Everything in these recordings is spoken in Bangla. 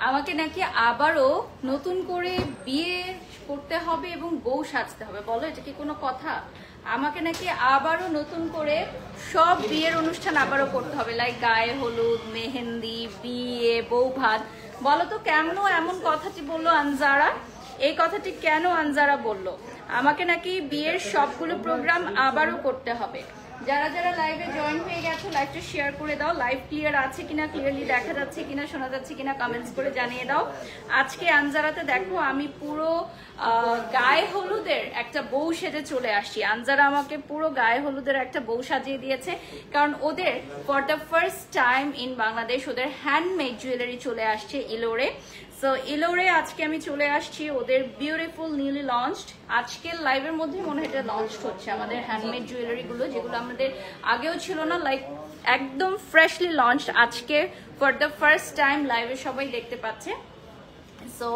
আমাকে নাকি আবারও নতুন করে বিয়ে করতে হবে এবং বউ সাজতে হবে। বলো, এটা কি কোনো কথা? আমাকে নাকি আবারও নতুন করে সব বিয়ের অনুষ্ঠান আবারও করতে হবে, লাইক গায়ে হলুদ, মেহেন্দি, বিয়ে, বউ ভাত। বলো তো কেন এমন কথাটি বললো আনজারা? এই কথাটি কেন আনজারা বললো? আমাকে নাকি বিয়ের সবগুলো প্রোগ্রাম আবারও করতে হবে। যারা যারা লাইভে জয়েন হয়ে গেছো লাইভটা শেয়ার করে দাও। লাইভ ক্লিয়ার আছে কিনা, ক্লিয়ারলি দেখা যাচ্ছে কিনা, শোনা যাচ্ছে কিনা কমেন্টস করে জানিয়ে দাও। আজকে আনজারাতে দেখো আমি পুরো গায়ে হলুদের একটা বউ সেজে চলে আসছি। আনজারা আমাকে পুরো গায়ে হলুদের একটা বউ সাজিয়ে দিয়েছে, কারণ ওদের for the first time in Bangladesh ওদের হ্যান্ডমেড জুয়েলারি চলে আসছে ইলোরে। সো ইলোরে আজকে আমি চলে আসছি ওদের বিউটিফুল নিউলি লঞ্চড, আজকের লাইভের মধ্যে মনে হয় এটা লঞ্চ হচ্ছে আমাদের হ্যান্ডমেড জুয়েলারি গুলো, যেগুলো আমাদের আগেও ছিল না, লাইক একদম ফ্রেশলি লঞ্চড আজকে ফর দ্য ফার্স্ট টাইম লাইভে সবাই দেখতে পাচ্ছে। সো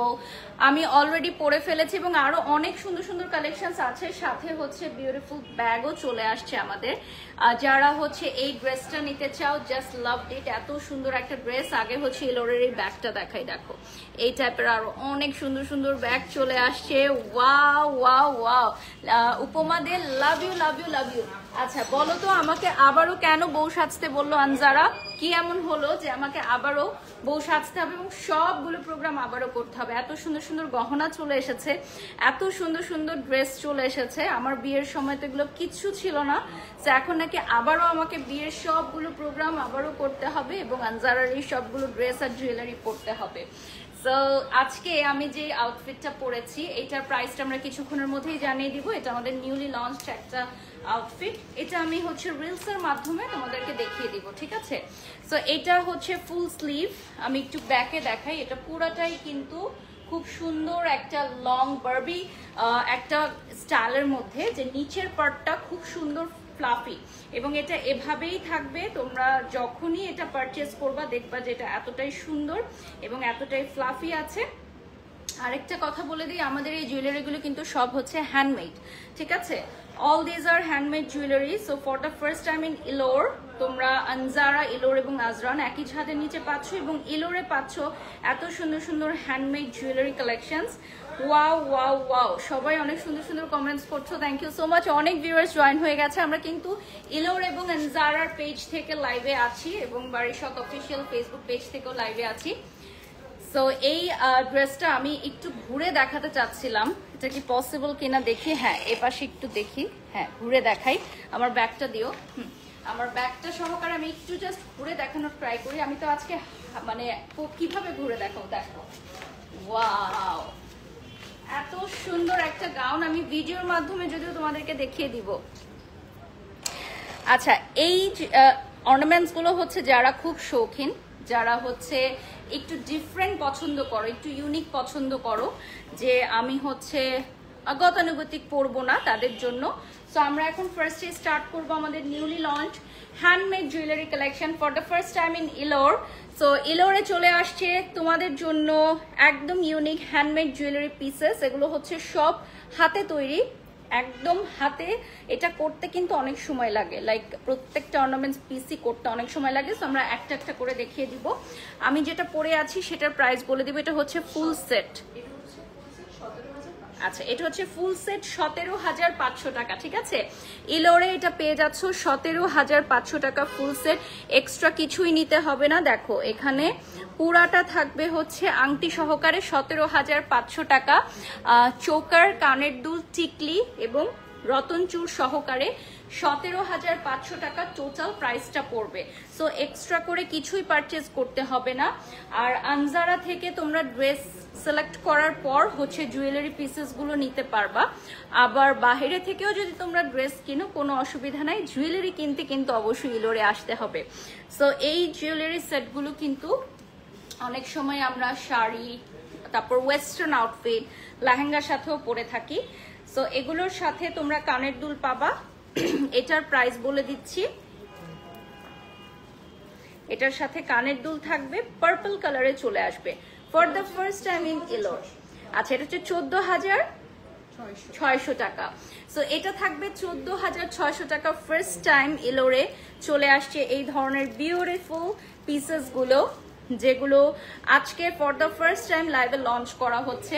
আমি অলরেডি পরে ফেলেছি এবং আরো অনেক সুন্দর সুন্দর কালেকশনস আছে, সাথে হচ্ছে বিউটিফুল ব্যাগও চলে আসছে আমাদের। যারা হচ্ছে এই ড্রেসটা নিতে চাও, জাস্ট লাভ ইট, এত সুন্দর একটা ড্রেস। আগে হচ্ছে ইলোরের এই ব্যাগটা দেখাই, দেখো এই টাইপের আরো অনেক সুন্দর সুন্দর ব্যাগ চলে আসছে। ওয়াও ওয়াও ওয়াও, উপমা দে love you love you love you. আচ্ছা বলো তো, আমাকে আবারও কেন বউ সাজতে বললো আনজারা? কি এমন হলো যে আমাকে আবারও বউ সাজতে হবে এবং সবগুলো প্রোগ্রাম আবারও করতে হবে? এত সুন্দর সুন্দর গহনা চলে এসেছে, এত সুন্দর সুন্দর ড্রেস চলে এসেছে। আমার বিয়ের সময় তো এগুলো কিচ্ছু ছিল না, তো এখন নাকি আবারও আমাকে বিয়ের সবগুলো প্রোগ্রাম আবারও করতে হবে এবং আনজারার এই সবগুলো ড্রেস আর জুয়েলারি পরতে হবে। সো আজকে আমি যে আউটফিটটা পরেছি এটার প্রাইসটা আমরা কিছুক্ষণের মধ্যেই জানিয়ে দিব। এটা আমাদের নিউলি লঞ্চড একটা আউটফিট, এটা আমি হচ্ছে রিলসের মাধ্যমে তোমাদেরকে দেখিয়ে দিব, ঠিক আছে? সো এটা হচ্ছে ফুল স্লিভ, আমি একটু ব্যাকে দেখাই। এটা পুরাটাই কিন্তু খুব সুন্দর একটা লং বারবি একটা স্টাইলের মধ্যে, যে নিচের পার্টটা খুব সুন্দর ফ্লাফি এবং এটা এভাবেই থাকবে। তোমরা যখনই এটা পারচেজ করবা দেখবা যে এটা এতটাই সুন্দর এবং এতটাই ফ্লাফি আছে। আরেকটা কথা বলে দিই, আমাদের এই জুয়েলারিগুলো কিন্তু সব হচ্ছে হ্যান্ডমেড, ঠিক আছে? All these are handmade jewellery. So for the first time in Ilor তোমরা আনজারা, ইলোর এবং আজরান একই ছাদের নিচে পাচ্ছ এবং ইলোরে পাচ্ছ এত সুন্দর সুন্দর handmade jewellery collections. Wow wow wow, সবাই অনেক সুন্দর সুন্দর কমেন্টস করছো, থ্যাংক ইউ সো মাচ। অনেক ভিউয়ার্স জয়েন হয়ে গেছে। আমরা কিন্তু ইলোর এবং আনজারার পেজ থেকে লাইভে আছি এবং বারিশক অফিসিয়াল ফেসবুক পেজ থেকেও লাইভে আছি। সো এই ড্রেসটা আমি একটু ঘুরে দেখাতে চাচ্ছিলাম, এটা কি পসিবল কিনা দেখি। হ্যাঁ, এপাশে একটু দেখি, হ্যাঁ ঘুরে দেখাই। আমার ব্যাগটা দিও, আমার ব্যাগটা সহকারে আমি একটু জাস্ট ঘুরে দেখানোর ট্রাই করি। আমি তো আজকে মানে কিভাবে ঘুরে দেখাবো, দেখো ওয়াও, এত সুন্দর একটা গাউন। আমি ভিডিওর মাধ্যমে যদিও তোমাদেরকে দেখিয়ে দিব। আচ্ছা, এই অর্নামেন্টস গুলো হচ্ছে যারা খুব শৌখিন, যারা হচ্ছে একটু ডিফারেন্ট পছন্দ করো, একটু ইউনিক পছন্দ করো, যে আমি হচ্ছে গতানুগতিক পরবো না, তাদের জন্য। সো আমরা এখন ফার্স্টে স্টার্ট করবো আমাদের newly launch handmade jewellery collection for the first time in Ilor. So ইলোরে চলে আসছে তোমাদের জন্য একদম ইউনিক হ্যান্ডমেড জুয়েলারি পিসেস। এগুলো হচ্ছে সব হাতে তৈরি, একদম হাতে। এটা করতে কিন্তু অনেক সময় লাগে, লাইক প্রত্যেকটা অর্নামেন্টস পিসি করতে অনেক সময় লাগে। সো আমরা একটা একটা করে দেখিয়ে দিব। আমি যেটা পরে আছি সেটার প্রাইস বলে দিব। এটা হচ্ছে ফুল সেট। আচ্ছা, এটা হচ্ছে ফুল সেট 17,500 টাকা, ঠিক আছে? ইলোরে এটা পেয়ে যাচ্ছ 17,500 টাকা ফুল সেট, এক্সট্রা কিছুই নিতে হবে না। দেখো এখানে পুরাটা থাকবে হচ্ছে আংটি সহকারে 17,500 টাকা, চোকার, কানের দুল, টিকলি এবং রতনচুর সহকারে 17,500 টাকা টোটাল প্রাইসটা পড়বে। সো এক্সট্রা করে কিছুই পারচেজ করতে হবে না। আর আনজারা থেকে তোমরা ড্রেস সিলেক্ট করার পর হচ্ছে জুয়েলারি পিসেস গুলো নিতে পারবা। আবার বাইরে থেকেও যদি তোমরা ড্রেস কিনো কোনো অসুবিধা নাই, জুয়েলারি কিনতে কিন্তু অবশ্যই ইলোরে আসতে হবে। সো এই জুয়েলারি সেটগুলো কিন্তু অনেক সময় আমরা শাড়ি, তারপর ওয়েস্টার্ন আউটফিট, লেহেঙ্গার সাথেও পরে থাকি। সো এগুলোর সাথে তোমরা কানের দুল পাবা। এটার প্রাইস বলে দিচ্ছি, এটার সাথে কানের দুল থাকবে, পার্পল কালারে চলে আসবে for the first time in Ilor. আচ্ছা, এটা হচ্ছে 14,600 টাকা। সো এটা থাকবে 14,600 টাকা। ফার্স্ট টাইম ইলোরে চলে আসছে এই ধরনের বিউটিফুল পিসেস গুলো, যেগুলো আজকে ফর দ্য ফার্স্ট টাইম লাইভে লঞ্চ করা হচ্ছে।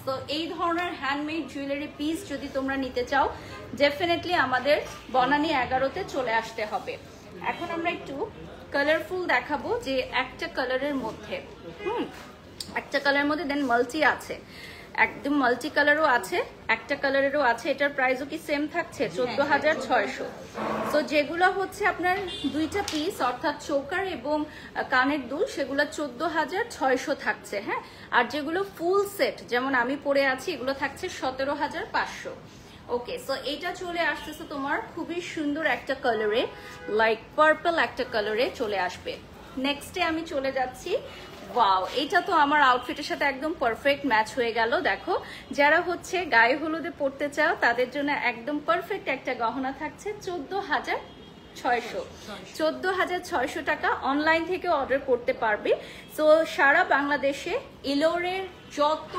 তো এই ধরনের হ্যান্ডমেড জুয়েলারি পিস যদি তোমরা নিতে চাও ডেফিনেটলি আমাদের বনানী 11তে চলে আসতে হবে। এখন আমরা একটু কালারফুল দেখাবো, যে একটা কালারের মধ্যে একটা কালারের মধ্যে দেন মাল্টি আছে, একদম মাল্টি কালারও আছে, একটা কালারেরও আছে। এটার প্রাইসও কি সেম থাকছে 14,600। তো যেগুলো হচ্ছে আপনার দুইটা পিস অর্থাৎ চোকার এবং কানের দুল সেগুলো 14,600 থাকছে। হ্যাঁ, আর যেগুলো ফুল সেট যেমন আমি পরে আছি এগুলো থাকছে 17,500। ওকে, সো এইটা চলে আসতেছে তোমার খুবই সুন্দর একটা কালারে, লাইক পার্পল একটা কালারে চলে আসবে। নেক্সটে আমি চলে যাচ্ছি, ওয়াও এটা তো আমার আউটফিটের সাথে একদম পারফেক্ট ম্যাচ হয়ে গেল। দেখো, যারা হচ্ছে গায়ে হলুদে পড়তে চাও তাদের জন্য একদম পারফেক্ট একটা গহনা থাকছে 14,600 টাকা। অনলাইন থেকে অর্ডার করতে পারবে। সো সারা বাংলাদেশে ইলোরের যত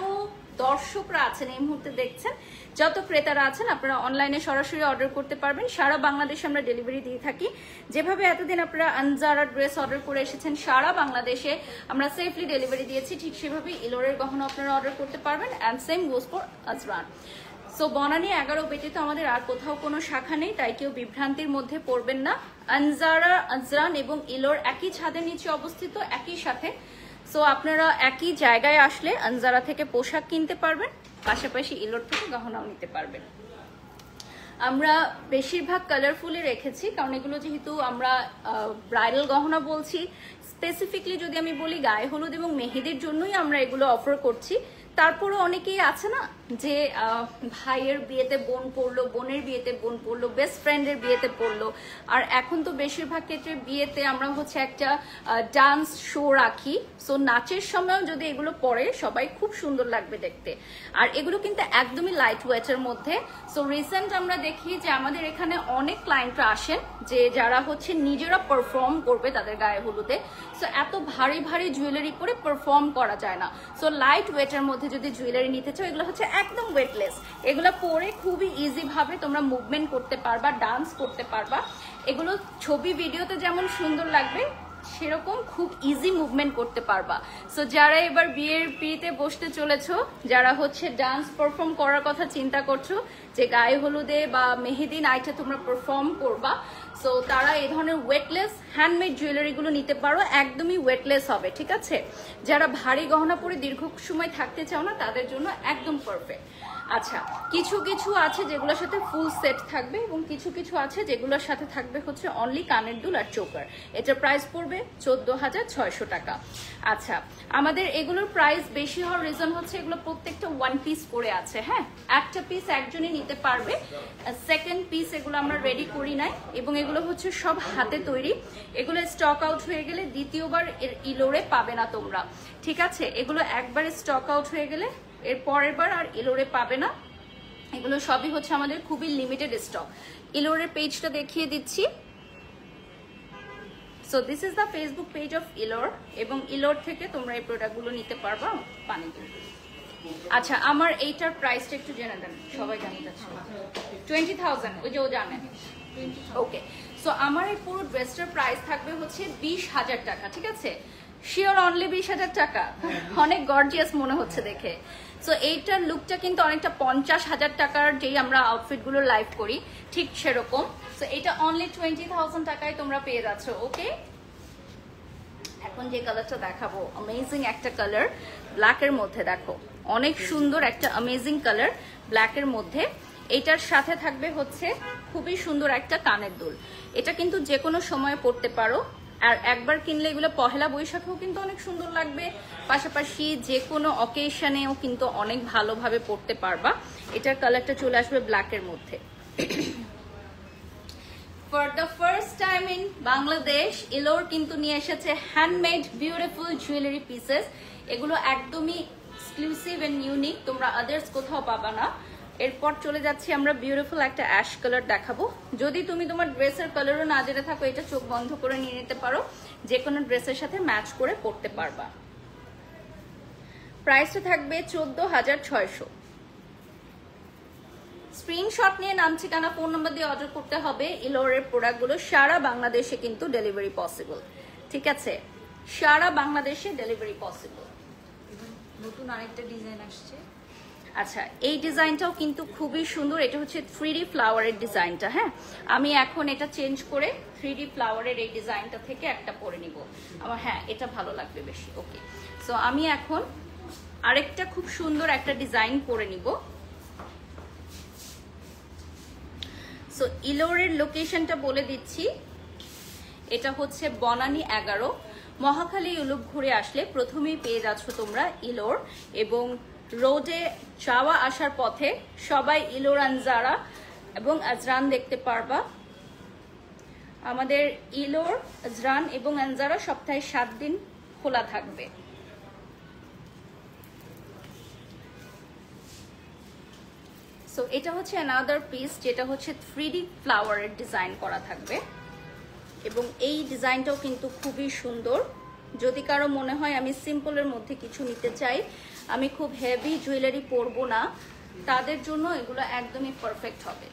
দর্শকরা আছেন এই মুহূর্তে দেখছেন, যত ক্রেতারা আছেন আপনারা অনলাইনে সরাসরি অর্ডার করতে পারবেন। সারা বাংলাদেশে আমরা ডেলিভারি দিয়ে থাকি। যেভাবে এতদিন আপনারা আনজারা ড্রেস অর্ডার করে এসেছেন সারা বাংলাদেশে আমরা সেফলি ডেলিভারি দিয়েছি, ঠিক সেভাবে ইলোরের গহনা আপনারা অর্ডার করতে পারবেন। And same goes for Azran. So Banani 11 ব্যতীত আমাদের আর কোথাও কোনো শাখা নেই, তাই কেউ বিভ্রান্তির মধ্যে পড়বেন না। আনজারা, আজরান এবং ইলোর একই ছাদের নিচে অবস্থিত, একই সাথে। সো আপনারা একই জায়গায় আসলে আনজারা থেকে পোশাক কিনতে পারবেন, পাশাপাশি ইলোর থেকে গহনাও নিতে পারবেন। আমরা বেশিরভাগ কালারফুলই রেখেছি, কারণ এগুলো যেহেতু আমরা ব্রাইডাল গহনা বলছি, স্পেসিফিকলি যদি আমি বলি গায়ে হলুদ এবং মেহেদির জন্যই আমরা এগুলো অফার করছি। তারপরও অনেকেই আছে না যে ভাইয়ের বিয়েতে বোন পড়লো, বোনের বিয়েতে বোন পড়লো, বেস্ট ফ্রেন্ডের বিয়েতে পড়লো। আর এখন তো বেশিরভাগ ক্ষেত্রে বিয়েতে আমরা হচ্ছে একটা ডান্স শো রাখি। সো নাচের সময়ও যদি এগুলো পরে সবাই খুব সুন্দর লাগবে দেখতে। আর এগুলো কিন্তু একদমই লাইট ওয়েটের মধ্যে। সো রিসেন্ট আমরা দেখি যে আমাদের এখানে অনেক ক্লায়েন্টরা আসেন যে যারা হচ্ছে নিজেরা পারফর্ম করবে তাদের গায়ে হলুদে। সো এত ভারী ভারী জুয়েলারি পরে পারফর্ম করা যায় না। সো লাইট ওয়েটের মধ্যে যদি জুয়েলারি নিতে চাও এগুলো হচ্ছে একদম ওয়েটলেস। এগুলো পরে খুবই ইজি ভাবে তোমরা মুভমেন্ট করতে পারবা, ডান্স করতে পারবা। এগুলো ছবি ভিডিওতে যেমন সুন্দর লাগবে সেরকম খুব ইজি মুভমেন্ট করতে পারবা। সো যারা এবার বিয়ের পিড়িতে বসতে চলেছো, যারা হচ্ছে ডান্স পারফর্ম করার কথা চিন্তা করছো যে গায়ে হলুদে বা মেহেদি নাইটে তোমরা পারফর্ম করবা, সো তারা এই ধরনের ওয়েটলেস হ্যান্ডমেড জুয়েলারিগুলো নিতে পারো, একদমই ওয়েটলেস হবে। ঠিক আছে, যারা ভারী গহনা পরে দীর্ঘ সময় থাকতে চাও না তাদের জন্য একদম পারফেক্ট। আচ্ছা, কিছু কিছু আছে যেগুলোর সাথে ফুল সেট থাকবে এবং কিছু কিছু আছে যেগুলোর সাথে থাকবে হচ্ছে অনলি কানের দুল আর চোকার। এটার প্রাইস পড়বে 14,600 টাকা। আচ্ছা, আমাদের এগুলোর প্রাইস বেশি হওয়ার রিজন হচ্ছে এগুলো প্রত্যেকটা ওয়ান পিস করে আছে। হ্যাঁ, একটা পিস একজনই নিতে পারবে, সেকেন্ড পিস এগুলো আমরা রেডি করি নাই এবং এগুলো হচ্ছে সব হাতে তৈরি। এগুলো স্টক আউট হয়ে গেলে দ্বিতীয়বার এর ইলোরে পাবে না তোমরা। ঠিক আছে, এগুলো একবারে স্টক আউট হয়ে গেলে এর পরের বার আর ইলোরে পাবে না। এগুলো সবই হচ্ছে আমাদের খুবই লিমিটেড স্টক। ইলোরের পেজটা দেখিয়ে দিচ্ছি। So this is the Facebook page of Ilor, এবং ইলোর থেকে তোমরা এই প্রোডাক্টগুলো নিতে পারবা পানি দিয়ে। আচ্ছা, আমার এইটার প্রাইসটা একটু জেনে দেন, সবাই জানতে চাচ্ছে। 20,000, ওই যে ও জানেন। ওকে, সো আমার এই পুরো ড্রেসটার প্রাইস থাকবে হচ্ছে 20,000 টাকা। ঠিক আছে, শিওর অনলি 20,000 টাকা? অনেক গর্জিয়াস মনে হচ্ছে দেখে। সো এইটার লুকটা কিন্তু অনেকটা 50,000 টাকার যেই আমরা আউটফিটগুলো লাইভ করি ঠিক সেরকম। সো এটা অনলি 20,000 টাকায় তোমরা পেয়ে যাচ্ছ। ওকে, এখন যে কালারটা দেখাবো, অ্যামেজিং একটা কালার ব্ল্যাকের মধ্যে। দেখো, অনেক সুন্দর একটা অ্যামেজিং কালার ব্ল্যাকের মধ্যে। এটার সাথে থাকবে হচ্ছে খুবই সুন্দর একটা কানের দুল। এটা কিন্তু যে কোনো সময় পরতে পারো, আর একবার কিনলে এগুলো পহেলা বৈশাখেও কিন্তু অনেক সুন্দর লাগবে, পাশাপাশি যে কোনো অকেশনেও কিন্তু অনেক ভালোভাবে পরতে পারবা। এটার কালারটা চলে আসবে ব্ল্যাকের মধ্যে। For the first time in Bangladesh Ilor কিন্তু নিয়ে এসেছে হ্যান্ডমেড বিউটিফুল জুয়েলারি পিসেস। এগুলো একদমই এক্সক্লুসিভ এন্ড ইউনিক, তোমরা আদার্স কোথাও পাবা না। এরপর চলে যাচ্ছি আমরা বিউটিফুল একটা অ্যাশ কালার দেখাবো। যদি তুমি তোমার ড্রেসের কালারও না জেনে থাকো, এটা চোখ বন্ধ করে নিয়ে নিতে পারো, যে কোনো ড্রেসের সাথে ম্যাচ করে পরতে পারবা। প্রাইসটা থাকবে 14,600। স্ক্রিনশট নিয়ে নাম, ঠিকানা, ফোন নাম্বার দিয়ে অর্ডার করতে হবে। ইলোরের প্রোডাক্টগুলো সারা বাংলাদেশে কিন্তু ডেলিভারি পসিবল। ঠিক আছে, সারা বাংলাদেশে ডেলিভারি পসিবল। নতুন আরেকটা ডিজাইন আসছে। আচ্ছা, এই ডিজাইনটাও কিন্তু খুবই সুন্দর। এটা হচ্ছে 3D ফ্লাওয়ারের ডিজাইনটা। হ্যাঁ, আমি এখন এটা চেঞ্জ করে 3D ফ্লাওয়ারের এই ডিজাইনটা থেকে একটা পরে নিব। আমার হ্যাঁ এটা ভালো লাগবে বেশি। ওকে, সো আমি এখন আরেকটা খুব সুন্দর একটা ডিজাইন পরে নিব। সো ইলোরের লোকেশনটা বলে দিচ্ছি, এটা হচ্ছে বনানী 11 মহাখালী ইউলুপ ঘুরে আসলে প্রথমেই পেয়ে যাচ্ছ তোমরা ইলোর, এবং রোডে যাওয়া আসার পথে সবাই ইলোর আনজারা এবং আজরান দেখতে পারবা। আমাদের ইলোর, আজরান এবং আনজারা সপ্তাহে 7 দিন খোলা থাকবে। সো এটা হচ্ছে অ্যানাদার পিস, যেটা হচ্ছে 3D ফ্লাওয়ারের ডিজাইন করা থাকবে, এবং এই ডিজাইনটাও কিন্তু খুবই সুন্দর। যদি কারো মনে হয় আমি সিম্পলের মধ্যে কিছু নিতে চাই, আমি খুব হেভি জুয়েলারি পরবো না, তাদের জন্য এগুলো একদমই পারফেক্ট হবে।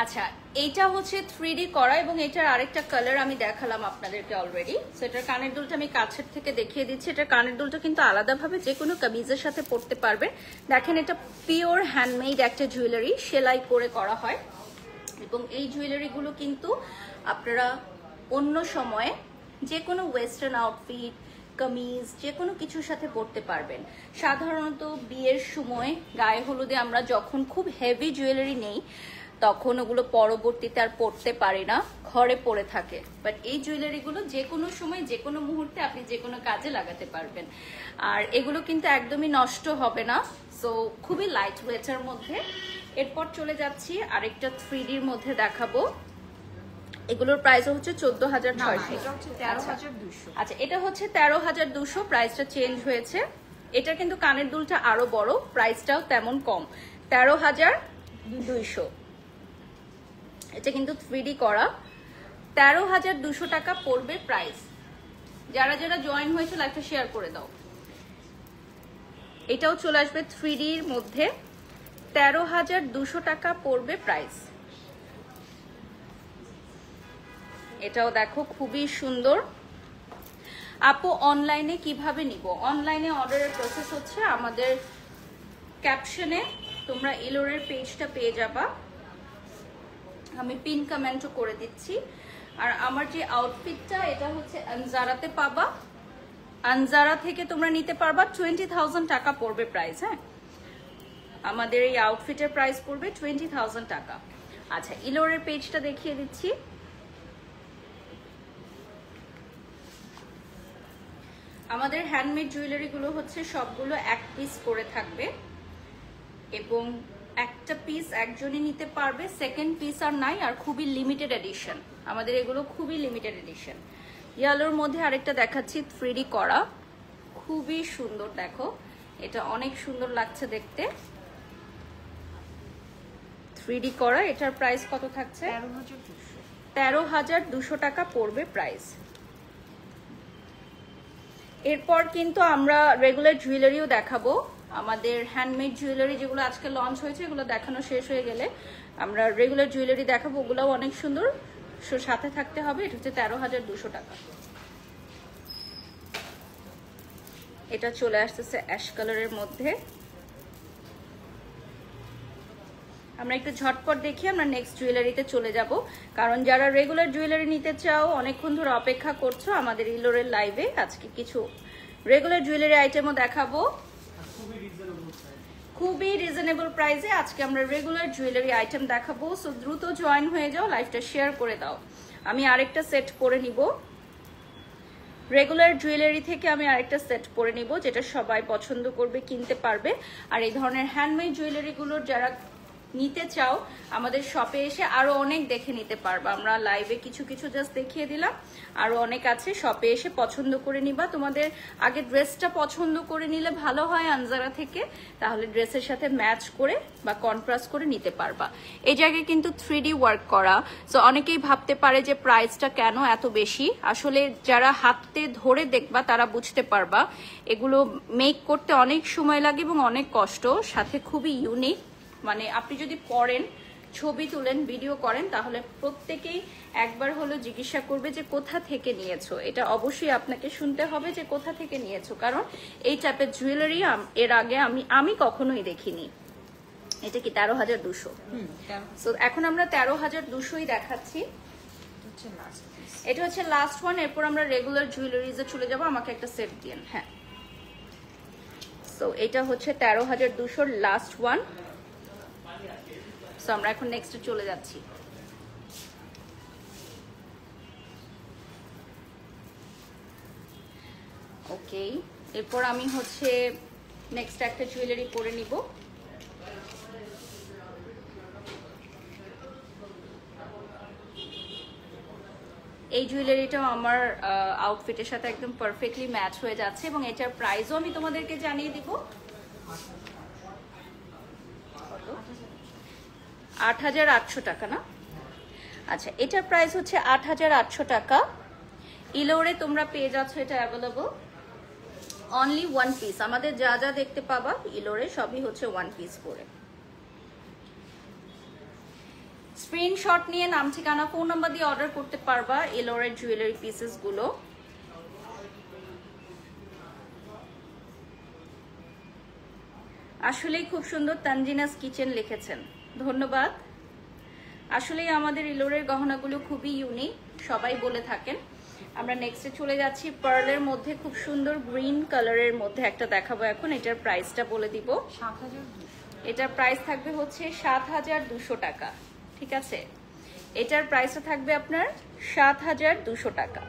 আচ্ছা, এইটা হচ্ছে 3D করা, এবং এটার আরেকটা কালার আমি দেখালাম আপনাদেরকে অলরেডি। সো এটার কানের দুলটা আমি কাছের থেকে দেখিয়ে দিচ্ছি। এটার কানের দুলটা কিন্তু আলাদাভাবে যে কোনো কামিজের সাথে পরতে পারবে। দেখেন, এটা পিওর হ্যান্ডমেড একটা জুয়েলারি, সেলাই করে করা হয়, এবং এই জুয়েলারিগুলো কিন্তু আপনারা অন্য সময়ে যে কোনো ওয়েস্টার্ন আউটফিট, কামিজ, যে কোনো কিছুর সাথে পরতে পারবেন। সাধারণত বিয়ের সময় গায়ে হলুদে আমরা যখন খুব হেভি জুয়েলারি নেই, তখন ওগুলো পরবর্তীতে আর পরতে পারি না, ঘরে পড়ে থাকে। বাট এই জুয়েলারিগুলো যে কোনো সময় যে কোনো মুহূর্তে আপনি যে কোনো কাজে লাগাতে পারবেন, আর এগুলো কিন্তু একদমই নষ্ট হবে না। সো খুবই লাইট ওয়েটের মধ্যে। এরপর চলে যাচ্ছি আরেকটা 3Dর মধ্যে দেখাবো। এগুলোর প্রাইস হচ্ছে 14,600। আচ্ছা, এটা হচ্ছে 13,200, প্রাইসটা চেঞ্জ হয়েছে। এটা কিন্তু কানের দুলটা আরো বড়, প্রাইসটাও তেমন কম, 13,200। এটা কিন্তু 3D করা, 13,200 টাকা পড়বে প্রাইস। যারা যারা জয়েন হয়েছে লাইভটা শেয়ার করে দাও। এটাও চলে আসবে 3Dর মধ্যে, 13,200 টাকা পড়বে প্রাইস। এটাও দেখো খুবই সুন্দর। আপু অনলাইনে কিভাবে নিব? অনলাইনে অর্ডারের প্রসেস হচ্ছে আমাদের ক্যাপশনে তোমরা ইলোরের পেজটা পেয়ে যাবা, আমি পিন কমেন্টও করে দিচ্ছি। আর আমার যে আউটফিটটা, এটা হচ্ছে আনজারাতে পাবা, আনজারা থেকে তোমরা নিতে পারবা। 20,000 টাকা পড়বে প্রাইস। হ্যাঁ, আমাদের এই আউটফিটের প্রাইস পড়বে 20,000 টাকা। আচ্ছা, ইলোরের পেজটা দেখিয়ে দিচ্ছি। আমাদের হ্যান্ডমেড জুয়েলারিগুলো হচ্ছে সবগুলো 1 পিস করে থাকবে, এবং একটা পিস একজনই নিতে পারবে, সেকেন্ড পিস আর নাই, আর খুবই লিমিটেড এডিশন। আমাদের এগুলো খুবই লিমিটেড এডিশন। ইয়েলোর মধ্যে আরেকটা দেখাচ্ছি 3D করা, খুবই সুন্দর। দেখো, এটা অনেক সুন্দর লাগছে দেখতে, 3D করা। এটার প্রাইস কত থাকছে? 13,200 টাকা পড়বে প্রাইস। এরপর কিন্তু আমরা রেগুলার জুয়েলারিও দেখাবো। আমাদের হ্যান্ডমেড জুয়েলারি যেগুলো আজকে লঞ্চ হয়েছে, এগুলো দেখানো শেষ হয়ে গেলে আমরা রেগুলার জুয়েলারি দেখাবো, ওগুলোও অনেক সুন্দর, সাথে থাকতে হবে। এটা হচ্ছে 13,200 টাকা। এটা চলে আসতেছে অ্যাশ কালারের মধ্যে। আমরা একটু ঝটপট দেখি, আমরা নেক্সট জুয়েলারিতে চলে যাব, কারণ যারা রেগুলার জুয়েলারি নিতে চাও, অনেকক্ষণ ধরে অপেক্ষা করছো আমাদের ইলোরের লাইভে, আজকে কিছু রেগুলার জুয়েলারি আইটেমও দেখাবো খুবই রিজনেবল প্রাইসে। আজকে আমরা রেগুলার জুয়েলারি আইটেম দেখাবো। সো দ্রুত জয়েন হয়ে যাও, লাইভটা শেয়ার করে দাও। আমি আরেকটা সেট পরে নিব, রেগুলার জুয়েলারি থেকে আমি আরেকটা সেট পরে নিব, যেটা সবাই পছন্দ করবে, কিনতে পারবে। আর এই ধরনের হ্যান্ডমেড জুয়েলারিগুলোর যারা নিতে চাও আমাদের শপে এসে আরো অনেক দেখে নিতে পারবা। আমরা লাইভে কিছু কিছু জাস্ট দেখিয়ে দিলাম, আরো অনেক আছে। শপে এসে পছন্দ করে নিবা। তোমাদের আগে ড্রেসটা পছন্দ করে নিলে ভালো হয় আনজারা থেকে, তাহলে ড্রেসের সাথে ম্যাচ করে বা কন্ট্রাস্ট করে নিতে পারবা। এই জায়গায় কিন্তু 3D ওয়ার্ক করা, সো অনেকেই ভাবতে পারে যে প্রাইসটা কেন এত বেশি। আসলে যারা হাতে ধরে দেখবা তারা বুঝতে পারবা এগুলো মেক করতে অনেক সময় লাগে এবং অনেক কষ্ট, সাথে খুবই ইউনিক। মানে আপনি যদি পরেন, ছবি তুলেন, ভিডিও করেন, তাহলে প্রত্যেকেই একবার হলো জিজ্ঞাসা করবে যে কোথা থেকে নিয়েছো। এটা অবশ্যই আপনাকে শুনতে হবে যে কোথা থেকে নিয়েছো, কারণ এই টাইপের জুয়েলারি এর আগে আমি কখনোই দেখিনি। এটা কি 13,200? সো এখন আমরা 13,200ই দেখাচ্ছি। এটা হচ্ছে লাস্ট ওয়ান। এরপর আমরা রেগুলার জুয়েলারিজে চলে যাব। আমাকে একটা সেট দিন। হ্যাঁ, সো এটা হচ্ছে 13,200 লাস্ট ওয়ান। সো আমরা এখন নেক্সটে চলে যাচ্ছি। ওকে, এরপর আমি হচ্ছে নেক্সট একটা জুয়েলারি পরে নিব। এই জুয়েলারিটাও আমার আউটফিটের সাথে একদম পারফেক্টলি ম্যাচ হয়ে যাচ্ছে এবং এটার প্রাইসও আমি তোমাদেরকে জানিয়ে দিব। 8,800 টাকা না? আচ্ছা, এটার প্রাইস হচ্ছে 8,800 টাকা। ইলোরে তোমরা পেয়ে যাচ্ছ এটা অ্যাভেলেবল অনলি 1 পিস। আমাদের যা যা দেখতে পাবা ইলোরে সবই হচ্ছে 1 পিস করে। স্ক্রিনশট নিয়ে নাম, ঠিকানা, ফোন নাম্বার দিয়ে অর্ডার করতে পারবা ইলোরের জুয়েলারি পিসেস গুলো। আসলেই খুব সুন্দর। তানজিনাস কিচেন লিখেছেন, ধন্যবাদ। আসলেই আমাদের ইলোরের গহনাগুলো খুবই ইউনিক, সবাই বলে থাকেন। আমরা নেক্সটে চলে যাচ্ছি। পার্লের মধ্যে খুব সুন্দর গ্রিন কালারের মধ্যে একটা দেখাবো এখন। এটার প্রাইসটা বলে দিব। 7,200। এটার প্রাইস থাকবে হচ্ছে 7,200 টাকা। ঠিক আছে, এটার প্রাইসটা থাকবে আপনার 7,200 টাকা।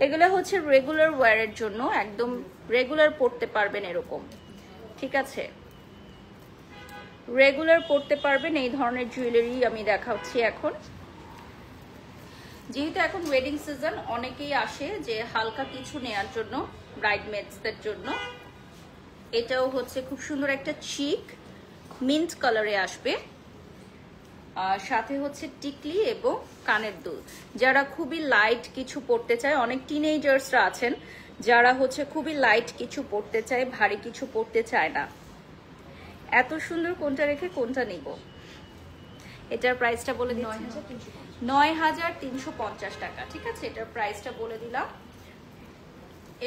এগুলো হচ্ছে রেগুলার ওয়্যারের জন্য, একদম রেগুলার পরতে পারবেন এরকম। ঠিক আছে, রেগুলার পরতে পারবেন এই ধরনের জুয়েলারি আমি দেখাচ্ছি এখন। যেহেতু এখন ওয়েডিং সিজন, অনেকেই আসে যে হালকা কিছু নেয়ার জন্য ব্রাইডমেডসদের জন্য। এটাও হচ্ছে খুব সুন্দর একটা চিক মিন্ট কালারে আসবে, সাথে হচ্ছে টিকলি এবং কানের দুল। যারা খুবই লাইট কিছু পরতে চায়, অনেক টিনেজার্সরা আছেন যারা হচ্ছে খুবই লাইট কিছু পরতে চায়, ভারী কিছু পরতে চায় না। এত সুন্দর কোনটা রেখে কোনটা নিব। এটার প্রাইসটা বলে দিচ্ছি, 9,350 টাকা। ঠিক আছে, এটার প্রাইসটা বলে দিলাম।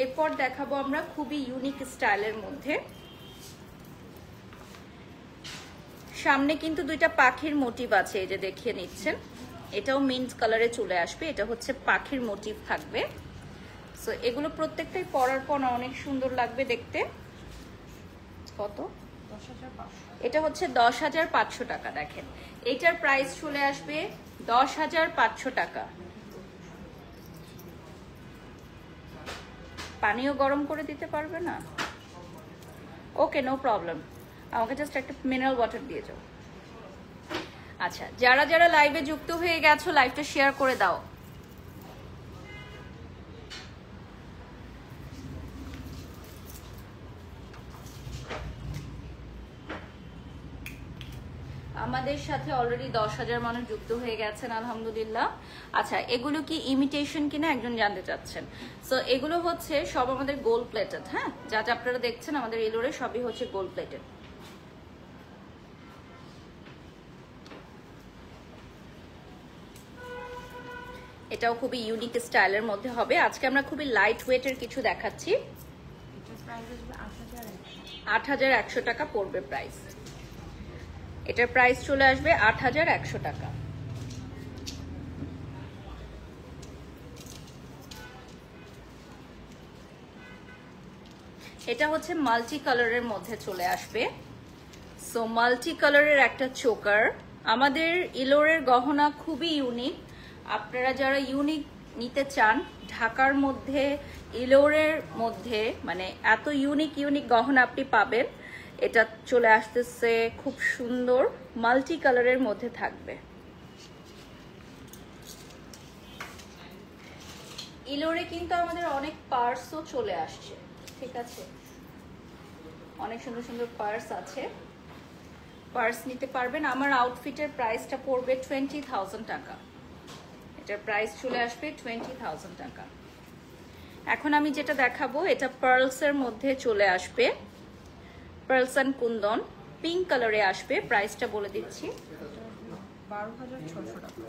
এরপর দেখাবো আমরা খুবই ইউনিক স্টাইলের মধ্যে। সামনে কিন্তু দুইটা পাখির মোটিভ আছে, এই যে দেখিয়ে নিচ্ছেন। এটাও মিন্ট কালারে চলে আসবে। এটা হচ্ছে পাখির মোটিভ থাকবে। সো এগুলো প্রত্যেকটাই পরার পর অনেক সুন্দর লাগবে দেখতে। কত? 10,500। এটা হচ্ছে 10,500 টাকা। দেখেন, এটার প্রাইস চলে আসবে 10,500 টাকা। পানিও গরম করে দিতে পারবে না? ওকে, নো প্রবলেম। আমাকে জাস্ট একটা মিনারেল ওয়াটার দিয়ে যাও। আচ্ছা, যারা যারা লাইভে যুক্ত হয়ে গেছো লাইভটা শেয়ার করে দাও। আমাদের সাথে অলরেডি 10,000 মানুষ যুক্ত হয়ে গেছেন, আলহামদুলিল্লাহ। আচ্ছা, এগুলো কি ইমিটেশন কিনা একজন জানতে চাচ্ছেন। সো এগুলো হচ্ছে সব আমাদের গোল্ড প্লেটেড। হ্যাঁ, যা যা আপনারা দেখছেন আমাদের ইলোরে সবই হচ্ছে গোল্ড প্লেটেড। এটাও খুবই ইউনিক স্টাইলের মধ্যে হবে। আজকে আমরা খুবই লাইট ওয়েটের কিছু দেখাচ্ছি। এটার প্রাইস আসবে 8,100। 8,100 টাকা পড়বে প্রাইস। এটার প্রাইস চলে আসবে 8,100 টাকা। এটা হচ্ছে মাল্টি কালারের মধ্যে চলে আসবে। সো মাল্টি কালারের একটা চোকার। আমাদের ইলোরের গহনা খুবই ইউনিক। আপনারা যারা ইউনিক নিতে চান, ঢাকার মধ্যে ইলোরের মধ্যে মানে এত ইউনিক ইউনিক গহনা আপনি পাবেন এটা চলে আসতেছে খুব সুন্দর মাল্টি কালারের মধ্যে থাকবে। ইলোরে কিন্তু আমাদের অনেক পার্সও চলে আসছে, ঠিক আছে, অনেক সুন্দর সুন্দর পার্স আছে, পার্স নিতে পারবেন। আমার আউটফিটের প্রাইসটা পড়বে 20,000 টাকা, এটার প্রাইস চলে আসবে 20,000 টাকা। এখন আমি যেটা দেখাবো এটা পার্লসের মধ্যে চলে আসবে, পার্লস অ্যান্ড কুন্দন পিঙ্ক কালারে আসবে। প্রাইসটা বলে দিচ্ছি, 12,600 টাকা।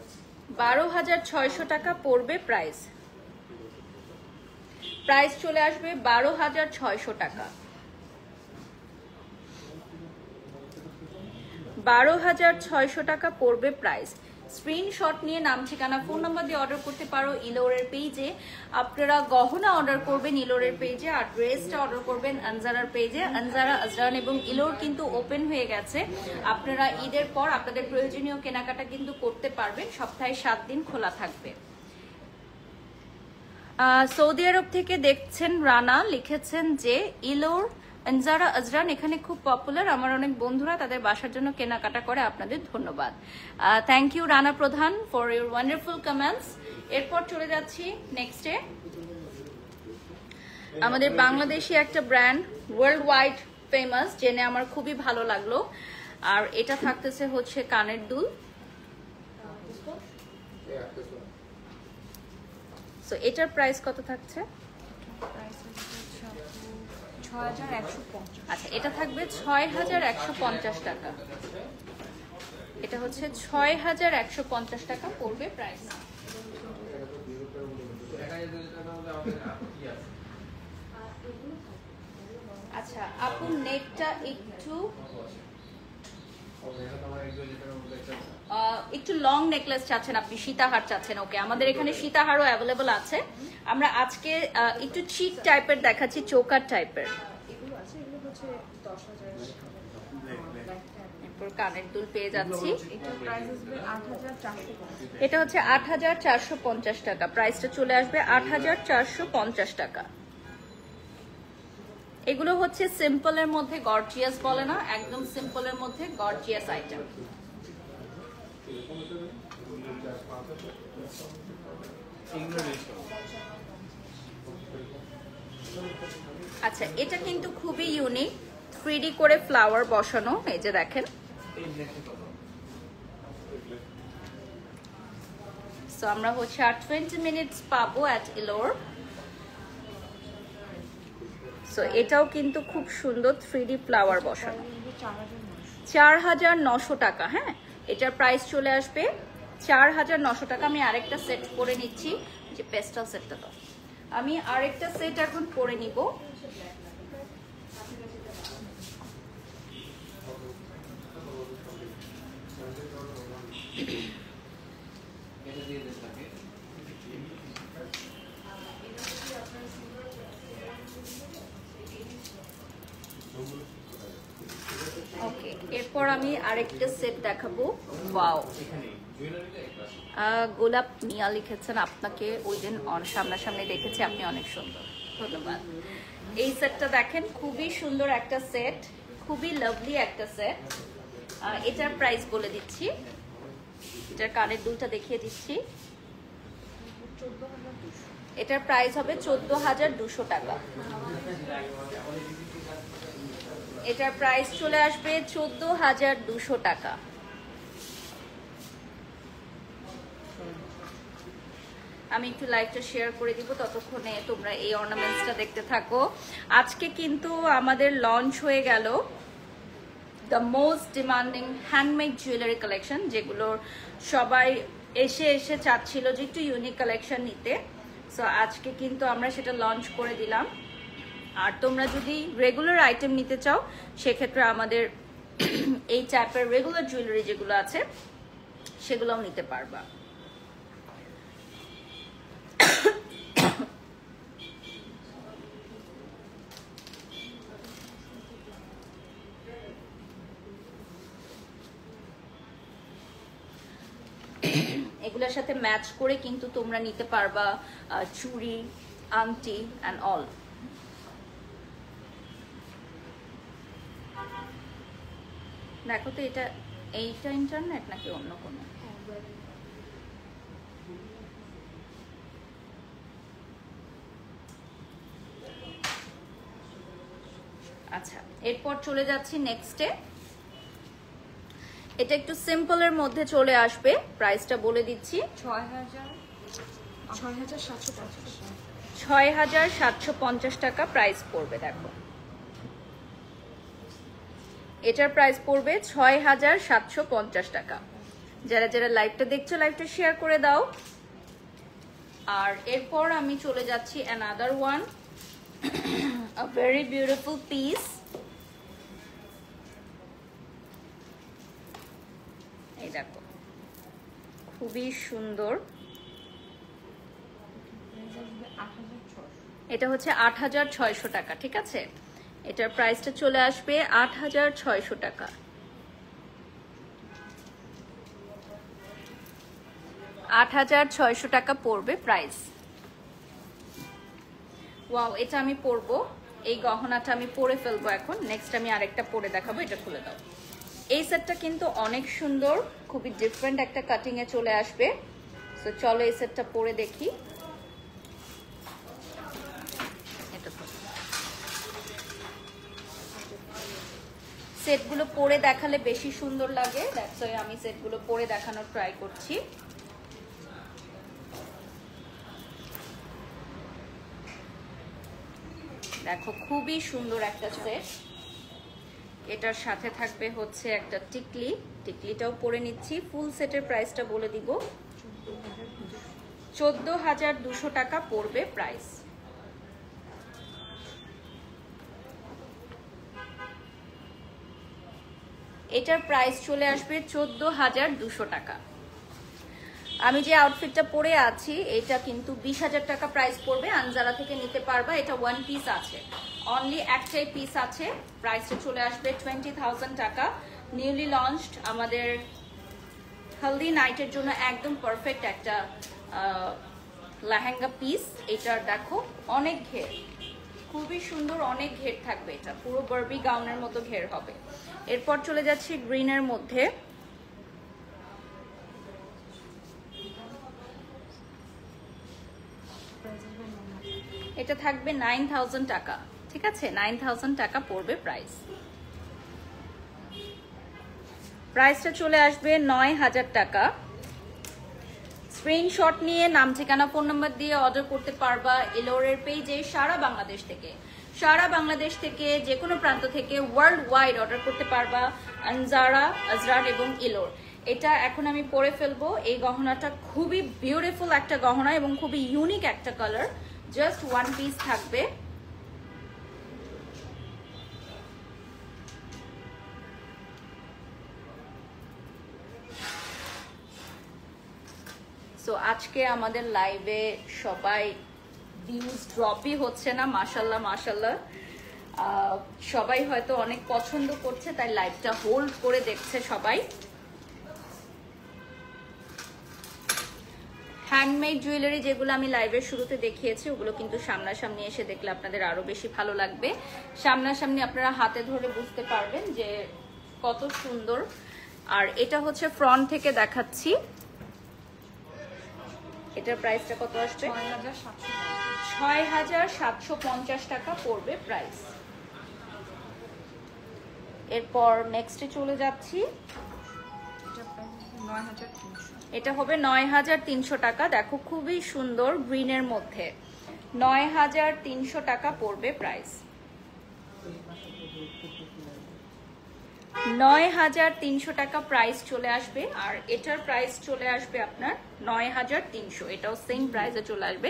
12,600 টাকা পড়বে প্রাইস। প্রাইস চলে আসবে 12,600 টাকা। 12,600 টাকা পড়বে প্রাইস। স্ক্রিনশট নিয়ে নাম ঠিকানা ফোন নাম্বার দিয়ে অর্ডার করতে পারো ইলোরের পেজে। আপনারা গহনা অর্ডার করবেন ইলোরের পেজে, আর ড্রেসটা অর্ডার করবেন আনজারার পেজে। আনজারা, আজরান এবং ইলোর কিন্তু ওপেন হয়ে গেছে। আপনারা ঈদের পর আপনাদের প্রয়োজনীয় কেনাকাটা কিন্তু করতে পারবেন, সপ্তাহে 7 দিন খোলা থাকবে। সৌদি আরব থেকে দেখছেন রানা, লিখেছেন যে ইলোর আনজারা আজরান এখানে খুব পপুলার, আমার অনেক বন্ধুরা তাদের বাসার জন্য কেনাকাটা করে, আপনাদের ধন্যবাদ। থ্যাংক ইউ রানা প্রধান ফর ইউর ওয়ান্ডারফুল কমেন্টস। এরপর চলে যাচ্ছি নেক্সটে, আমাদের বাংলাদেশি একটা ব্র্যান্ড, ওয়ার্ল্ড ওয়াইড ফেমাস, জেনে আমার খুবই ভালো লাগলো। আর এটা থাকতেছে হচ্ছে কানের দুল। সো এটার প্রাইস কত থাকছে? প্রাইস হচ্ছে 6,150। আচ্ছা, এটা থাকবে 6,150 টাকা। এটা হচ্ছে 6,150 টাকা পড়বে প্রাইস। আচ্ছা আপু, নেকটা একটু লং নেকলেস চাচ্ছেন আপনি, সীতাহার চাচ্ছেন, ওকে, আমাদের এখানে সীতাহারও অ্যাভেলেবল আছে। আমরা আজকে একটু চিক টাইপের দেখাচ্ছি, চোকার টাইপের। এগুলো আছে, এগুলো হচ্ছে 10,000। এরপর কানের দুল পেয়ে যাচ্ছি, এটার প্রাইস আসবে 8,450। এটা হচ্ছে 8,450 টাকা। প্রাইসটা চলে আসবে 8,450 টাকা। এগুলো হচ্ছে সিম্পলের মধ্যে গর্জিয়াস বলে না, একদম সিম্পলের মধ্যে গর্জিয়াস আইটেম। আচ্ছা, এটা কিন্তু খুবই ইউনিক, 3D করে ফ্লাওয়ার বসানো, এই যে দেখেন। সো আমরা হচ্ছে আর 20 মিনিটস পাবো অ্যাট ইলোর। সো এটাও কিন্তু খুব সুন্দর 3D ফ্লাওয়ার বসানো, 4,900 টাকা। হ্যাঁ, এটার প্রাইস চলে আসবে 4,900 টাকা। আমি আরেকটা সেট করে নিচ্ছি, যে পেস্টাল সেটটা তো আমি আরেকটা সেট এখন করে নিব। ওকে, এরপর আমি আরেকটা সেট দেখাবো। ওয়াও, গোলাপ মিয়া লিখেছেন, আপনাকে ওই দিন সামনাসামনি দেখেছি, আপনি অনেক সুন্দর, ধন্যবাদ। এই সেটটা দেখেন, খুবই সুন্দর একটা সেট, খুবই লাভলি একটা সেট। এটার প্রাইস বলে দিচ্ছি, এটার কানের দুলটা দেখিয়ে দিচ্ছি। এটার প্রাইস হবে 14,200 টাকা। এটার প্রাইস চলে আসবে 14,200 টাকা। আমি একটু লাইভটা শেয়ার করে দিব, ততক্ষণে তোমরা এই অর্নামেন্টসটা দেখতে থাকো। আজকে কিন্তু আমাদের লঞ্চ হয়ে গেল the most demanding handmade jewellery collection, যেগুলোর সবাই এসে এসে চাচ্ছিল যে একটু ইউনিক কালেকশন নিতে। সো আজকে কিন্তু আমরা সেটা লঞ্চ করে দিলাম। আর তোমরা যদি রেগুলার আইটেম নিতে চাও, সেক্ষেত্রে আমাদের এই টাইপের রেগুলার জুয়েলারি যেগুলো আছে সেগুলোও নিতে পারবা। এগুলোর সাথে ম্যাচ করে কিন্তু তোমরা নিতে পারবা চুড়ি, আংটি অ্যান্ড অল। দেখো তো এটা এইটা ইন্টারনেট নাকি অন্য কোনো? আচ্ছা, এরপর চলে যাচ্ছি নেক্সটে। এটা একটু সিম্পলের মধ্যে চলে আসবে, প্রাইসটা বলে দিচ্ছি ৬,৭৫০ টাকা প্রাইস পড়বে। দেখো এটার প্রাইস পড়বে ৬,৭৫০ টাকা। যারা যারা লাইভটা দেখছো লাইভটা শেয়ার করে দাও। আর এরপর আমি চলে যাচ্ছি another one, a very beautiful piece. এই দেখো খুবই সুন্দর, এটা হচ্ছে ৮৬০০ টাকা। ঠিক আছে, এটার প্রাইসটা চলে আসবে ৮৬০০ টাকা। ৮৬০০ টাকা পড়বে প্রাইস। ওয়াও, এটা আমি পরবো, এই গহনাটা আমি পরে ফেলবো এখন। নেক্সট আমি আরেকটা পরে দেখাবো, এটা খুলে দাও। এই সেটটা কিন্তু অনেক সুন্দর, খুবই ডিফারেন্ট একটা কাটিং এ চলে আসবে। সো চলো এই সেটটা পরে দেখি। সেটগুলো পরে দেখালে বেশি সুন্দর লাগে, দ্যাটস ওয়াই আমি সেটগুলো পরে দেখানোর ট্রাই করছি। দেখো খুবই সুন্দর একটা সেট। এটার সাথে থাকবে হচ্ছে একটা টিকলি, টিকলিটাও পরে নিচ্ছি। ফুল সেটের প্রাইসটা বলে দিব, ১৪,২০০ টাকা পড়বে প্রাইস। এটার প্রাইস চলে আসবে ১৪,২০০ টাকা। আমি যে আউটফিটটা পরে আছি এটা কিন্তু ২০,০০০ টাকা প্রাইস পড়বে। আনজারা থেকে নিতে পারবা, এটা ওয়ান পিস আছে, অনলি একটাই পিস আছে। প্রাইসটা চলে আসবে 20,000 টাকা। নিউলি লঞ্চড, আমাদের হলদি নাইটের জন্য একদম পারফেক্ট একটা লেহেঙ্গা পিস। এটার দেখো অনেক ঘের, খুবই সুন্দর, অনেক ঘের থাকবে, এটা পুরো বারবি গাউনের মতো ঘের হবে। এরপর চলে যাচ্ছি গ্রিনের মধ্যে। এটা থাকবে 9,000 টাকা। ঠিক আছে, 9,000 টাকা পড়বে প্রাইস। প্রাইসটা চলে আসবে ৯,০০০ টাকা। স্ক্রিনশট নিয়ে নাম ঠিকানা ফোন নাম্বার দিয়ে অর্ডার করতে পারবা এলোরের পেজে। সারা বাংলাদেশ থেকে যে কোনো প্রান্ত থেকে ওয়ার্ল্ড ওয়াইড অর্ডার করতে পারবা আনজারা, আজরার এবং এলোর। এটা এখন আমি পরে ফেলবো। এই গহনাটা খুবই বিউটিফুল একটা গহনা এবং খুবই ইউনিক একটা কালার, জাস্ট ওয়ান পিস থাকবে। সো আজকে আমাদের লাইভে সবাই ভিউজ ড্রপই হচ্ছে না, মাশাল্লাহ মাশাল্লাহ। সবাই হয়তো অনেক পছন্দ করছে, তাই লাইভটা হোল্ড করে দেখছে সবাই। হ্যান্ডমেড জুয়েলারি যেগুলো আমি লাইভের শুরুতে দেখিয়েছি ওগুলো কিন্তু সামনাসামনি এসে দেখলে আপনাদের আরো বেশি ভালো লাগবে। সামনাসামনি আপনারা হাতে ধরে বুঝতে পারবেন যে কত সুন্দর। আর এটা হচ্ছে ফ্রন্ট থেকে দেখাচ্ছি। এটার প্রাইসটা কত আসবে? ৬,৭৫০ টাকা পড়বে প্রাইস। এরপর নেক্সটে চলে যাচ্ছি, এটা হবে ৯,৩০০ টাকা। দেখো খুবই সুন্দর গ্রিনের মধ্যে, ৯,৩০০ টাকা পড়বে প্রাইস। ৯,৩০০ টাকা প্রাইস চলে আসবে। আর এটার প্রাইস চলে আসবে আপনার ৯,৩০০, এটাও সেম প্রাইসে চলে আসবে।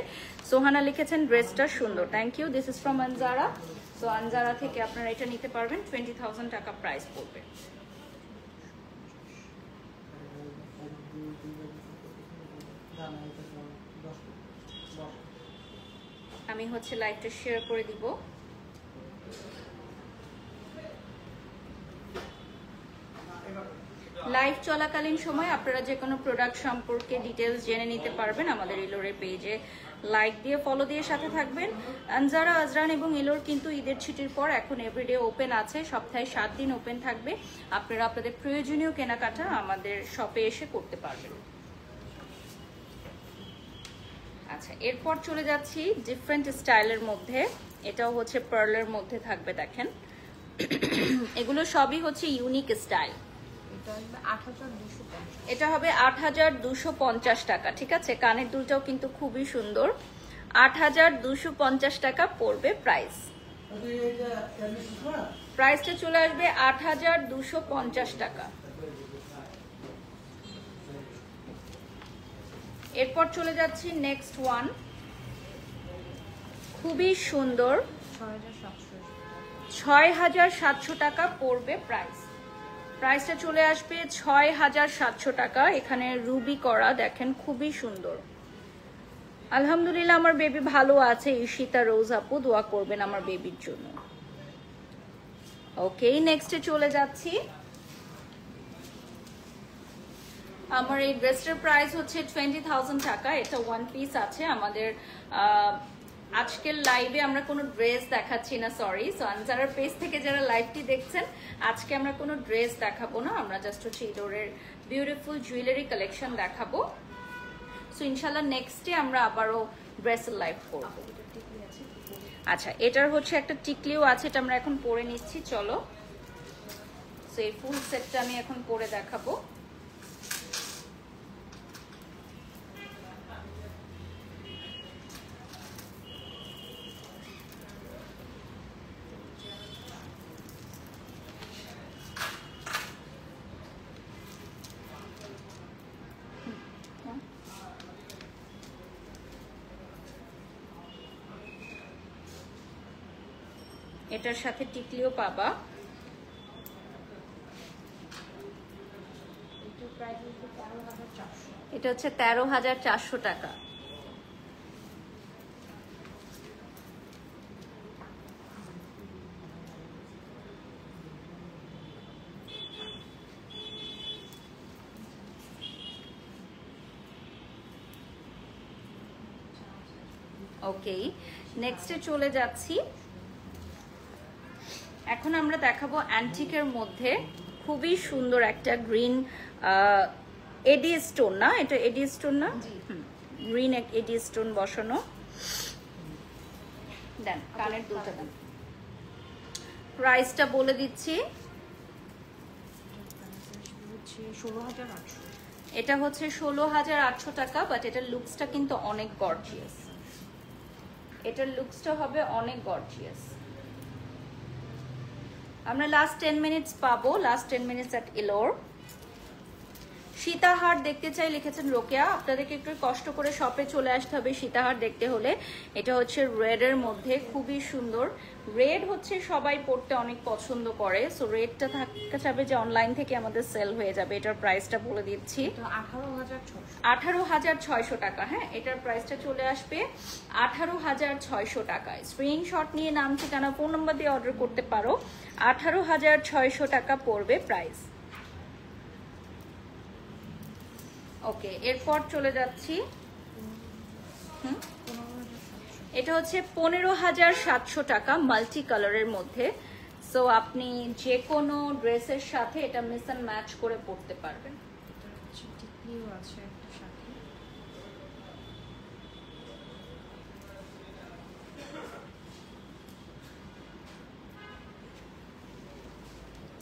সোহানা লিখেছেন ড্রেসটা সুন্দর, thank you. This is from Anjara. So Anjara থেকে আপনারা এটা নিতে পারবেন, 20,000 টাকা প্রাইস পড়বে। আমি হচ্ছে লাইভটা শেয়ার করে দিব। লাইভ চলাকালীন সময় আপনারা যে কোনো প্রোডাক্ট সম্পর্কে ডিটেলস জেনে নিতে পারবেন আমাদের ইলোরের পেজে লাইক দিয়ে ফলো দিয়ে সাথে থাকবেন। আনজারা, আজরান এবং ইলোর কিন্তু ঈদের ছুটির পর এখন এভরিডে ওপেন আছে, সপ্তাহে 7 দিন ওপেন থাকবে। আপনারা আপনাদের প্রয়োজনীয় কেনাকাটা আমাদের শপে এসে করতে পারবেন। আচ্ছা, এরপর চলে যাচ্ছি ডিফারেন্ট স্টাইলের মধ্যে। এটাও হচ্ছে পার্লের মধ্যে থাকবে, দেখেন এগুলো সবই হচ্ছে ইউনিক স্টাইল। এটা হবে 8250 টাকা, ঠিক আছে। কানের দুলটাও কিন্তু খুবই সুন্দর, 8250 টাকা পড়বে প্রাইস। প্রাইসটা চলে আসবে 8250 টাকা। এরপর চলে যাচ্ছি নেক্সট ওয়ান, খুবই সুন্দর, 6700 টাকা পড়বে প্রাইস। প্রাইসটা চলে আসবে 6700 টাকা। এখানে রুবি করা, দেখেন খুবই সুন্দর। আলহামদুলিল্লাহ আমার বেবি ভালো আছে। ঈশিতা রোজ আপু দোয়া করবেন আমার বেবির জন্য। ওকে, নেক্সটে চলে যাচ্ছি। আমার এই ড্রেসটার প্রাইস হচ্ছে 20,000 টাকা। এটা ওয়ান পিস আছে। আমাদের আজকের লাইভে আমরা কোনো ড্রেস দেখাচ্ছি না, সরি। সো আনজারার পেজ থেকে যারা লাইভটি দেখছেন, আজকে আমরা কোনো ড্রেস দেখাবো না, আমরা জাস্ট হচ্ছে ইলোরের বিউটিফুল জুয়েলারি কালেকশন দেখাবো। সো ইনশাল্লাহ নেক্সটে আমরা আবারও ড্রেসের লাইভ করবো। আচ্ছা, এটার হচ্ছে একটা টিকলিও আছে, এটা আমরা এখন পরে নিচ্ছি, চলো। সো এই ফুল সেটটা আমি এখন পরে দেখাবো। এটার সাথে টিকলিও পাবা। এটা হচ্ছে 13,400 টাকা। ওকে, নেক্সটে চলে যাচ্ছি। এখন আমরা দেখাবো অ্যান্টিকের মধ্যে খুবই সুন্দর একটা গ্রিন এডি স্টোন, না এটা এডি স্টোন না, গ্রিন এডি স্টোন বসানো। দেন কানের দুলটা দেন। প্রাইসটা বলে দিচ্ছি, 16,800। এটা হচ্ছে 16,800 টাকা। বাট এটার লুকসটা কিন্তু অনেক গর্জিয়াস, এটার লুকসটা হবে অনেক গর্জিয়াস। আমরা লাস্ট 10 মিনিটস পাবো, লাস্ট 10 মিনিটস অ্যাট ইলোর। সীতাহার দেখতে চাই লিখেছেন রোকেয়া। আপনাদেরকে একটু কষ্ট করে শপে চলে আসতে হবে সীতাহার দেখতে হলে। এটা হচ্ছে রেডের মধ্যে, খুবই সুন্দর। রেড হচ্ছে সবাই পড়তে অনেক পছন্দ করে, সো রেডটা থাকা যাবে যে অনলাইন থেকে আমাদের সেল হয়ে যাবে। এটার প্রাইসটা বলে দিচ্ছি, 18,600 টাকা। হ্যাঁ, এটার প্রাইসটা চলে আসবে 18,600 টাকায়। স্ক্রিনশট নিয়ে নাম, ঠিকানা, ফোন নাম্বার দিয়ে অর্ডার করতে পারো। 18,600 টাকা পড়বে প্রাইস। ওকে, এরপর চলে যাচ্ছি। এটা হচ্ছে 15,700 টাকা মাল্টি কালারের মধ্যে। সো আপনি যে কোনো ড্রেসের সাথে এটা মিক্স এন্ড ম্যাচ করে পরতে পারবেন।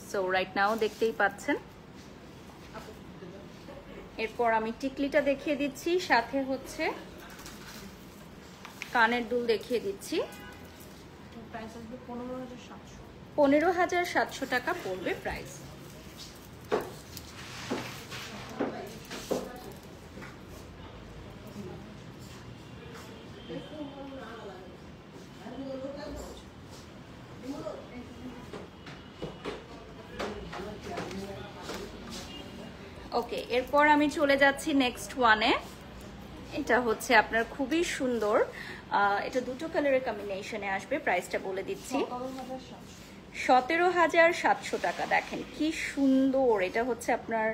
সো রাইট নাও দেখতেই পাচ্ছেন। এরপর আমি টিকলিটা দেখিয়ে দিচ্ছি, সাথে হচ্ছে কানের দুল দেখিয়ে দিচ্ছি। 15,700 টাকা পড়বে প্রাইস। ওকে, এরপর আমি চলে যাচ্ছি নেক্সট ওয়ানে। এটা হচ্ছে আপনার খুবই সুন্দর, এটা দুটো কালারের কম্বিনেশনে আসবে। প্রাইসটা বলে দিচ্ছি, 17,700 টাকা। দেখেন কি সুন্দর, এটা হচ্ছে আপনার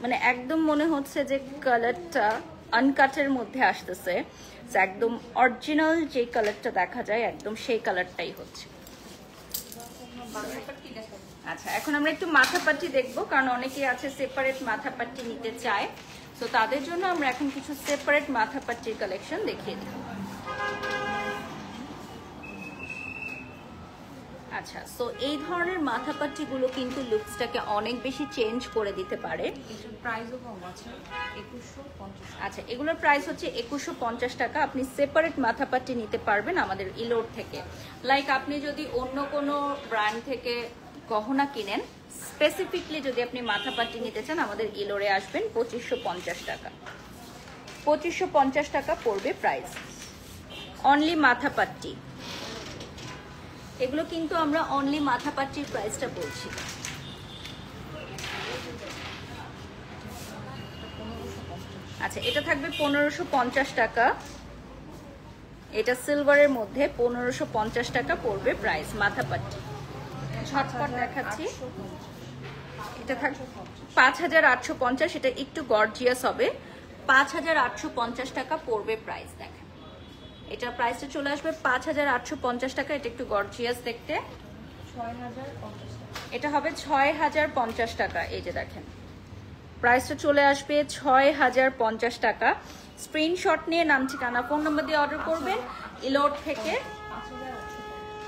মানে একদম মনে হচ্ছে যে কালারটা আনকাটের মধ্যে আসতেছে, একদম অরিজিনাল যে কালারটা দেখা যায় একদম সেই কালারটাই হচ্ছে। আচ্ছা, এখন আমরা একটু মাথাপাট্টি দেখবো, কারণ অনেকেই আছে সেপারেট মাথাপাট্টি নিতে চায়, তো তাদের জন্য আমরা এখন কিছু সেপারেট মাথাপাট্টির কালেকশন দেখিয়ে দিব। আচ্ছা, সো এই ধরনের মাথাপাট্টিগুলো কিন্তু লুকসটাকে অনেক বেশি চেঞ্জ করে দিতে পারে। প্রাইসও কম আছে 2150। আচ্ছা, এগুলোর প্রাইস হচ্ছে 2150 টাকা। আপনি সেপারেট মাথাপাট্টি নিতে পারবেন আমাদের ইলোর থেকে। লাইক আপনি যদি অন্য কোনো ব্র্যান্ড থেকে গহনা কিনেন, স্পেসিফিকলি যদি আপনি মাথাপাট্টি নিতে চান আমাদের ইলোরে আসবেন। 2550 টাকা, 2550 টাকা পড়বে প্রাইস, অনলি মাথাপাট্টি। এগুলো কিন্তু আমরা অনলি মাথাপাট্টির প্রাইসটা বলছি। আচ্ছা, এটা থাকবে 1550 টাকা, এটা সিলভারের মধ্যে 1550 টাকা পড়বে প্রাইস মাথাপাট্টি। ঝটপট দেখাচ্ছি, এটা থাকবে 5850, এটা একটু গর্জিয়াস হবে। 5850 টাকা পড়বে প্রাইস। দেখেন এটা প্রাইসটা চলে আসবে 5850 টাকা, এটা একটু গর্জিয়াস দেখতে। 6050 টাকা, এটা হবে 6050 টাকা। এই যে দেখেন প্রাইসটা চলে আসবে 6050 টাকা। স্ক্রিনশট নিয়ে নাম, ঠিকানা, ফোন নম্বর দিয়ে অর্ডার করবেন ইলোড থেকে।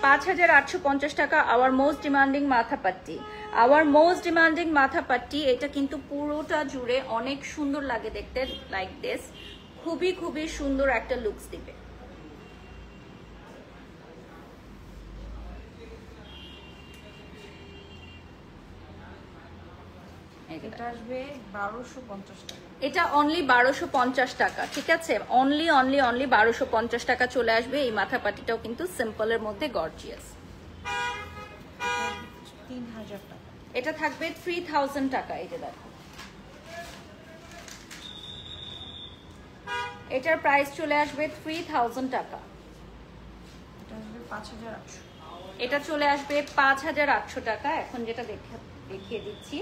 5850 টাকা our most demanding mathapatti, our most demanding mathapatti. এটা কিন্তু পুরোটা জুড়ে অনেক সুন্দর লাগে দেখতে, লাইক দিস, খুবই খুবই সুন্দর একটা লুকস দিবে। এটা আসবে 1250 টাকা। এটা অনলি 1250 টাকা, ঠিক আছে? অনলি 1250 টাকা চলে আসবে। এই মাথাপাটিটাও কিন্তু সিম্পলের মধ্যে গর্জিয়াস। 3000 টাকা। এটা থাকবে 3000 টাকা। এই যে দেখো, এটার প্রাইস চলে আসবে 3000 টাকা। এটা আসবে 5800। এটা চলে আসবে 5800 টাকা। এখন যেটা দেখিয়ে দিচ্ছি,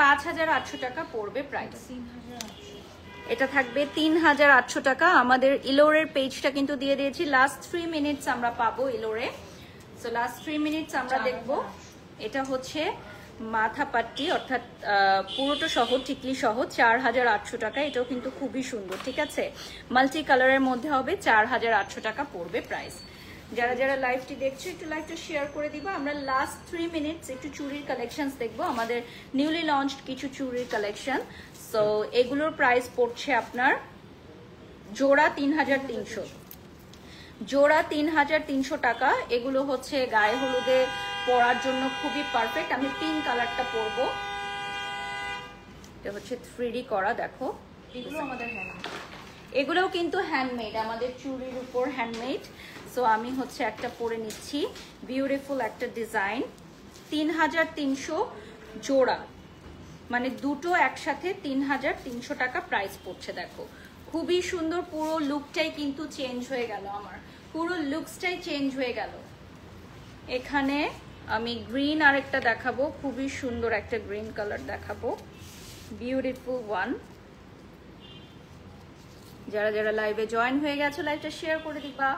$5800 টাকা পড়বে প্রাইস। 3800। এটা থাকবে 3800 টাকা। আমাদের ইলোরের পেজটা কিন্তু দিয়ে দিয়েছি। লাস্ট 3 মিনিটস আমরা পাবো ইলোরে, সো লাস্ট 3 মিনিটস আমরা দেখবো। এটা হচ্ছে মাথাপাট্টি, অর্থাৎ পুরোটা সহ, টিকলি সহ 4800 টাকা। এটাও কিন্তু খুবই সুন্দর, ঠিক আছে? মাল্টি কালারের মধ্যে হবে, 4800 টাকা পড়বে প্রাইস। যারা যারা লাইভটি দেখছো একটু লাইভটা শেয়ার করে দিবা। আমরা লাস্ট 3 মিনিটস একটু চুড়ির কালেকশনস দেখবো, আমাদের নিউলি লঞ্চড কিছু চুড়ির কালেকশন। সো এগুলোর প্রাইস পড়ছে আপনার জোড়া 3300, জোড়া 3300 টাকা। এগুলো হচ্ছে গায়ে হলুদে পরার জন্য খুবই পারফেক্ট। আমি পিঙ্ক কালারটা পরবো, এটা হচ্ছে 3D করা, দেখো। এগুলো আমাদের হ্যান্ডমেড, এগুলোও কিন্তু হ্যান্ডমেড, আমাদের চুড়ির উপর হ্যান্ডমেড। সো আমি হচ্ছে একটা পরে নিচ্ছি, বিউটিফুল একটা ডিজাইন। 3300 জোড়া, মানে দুটো একসাথে 3300 টাকা প্রাইস পড়ছে। দেখো খুবই সুন্দর, পুরো লুকটাই কিন্তু চেঞ্জ হয়ে গেল, আমার পুরো লুকসটাই চেঞ্জ হয়ে গেল। এখানে আমি গ্রিন আরেকটা দেখাবো, খুবই সুন্দর একটা গ্রিন কালার দেখাবো, বিউটিফুল ওয়ান। যারা যারা লাইভে জয়েন হয়ে গেছে লাইভটা শেয়ার করে দিবা।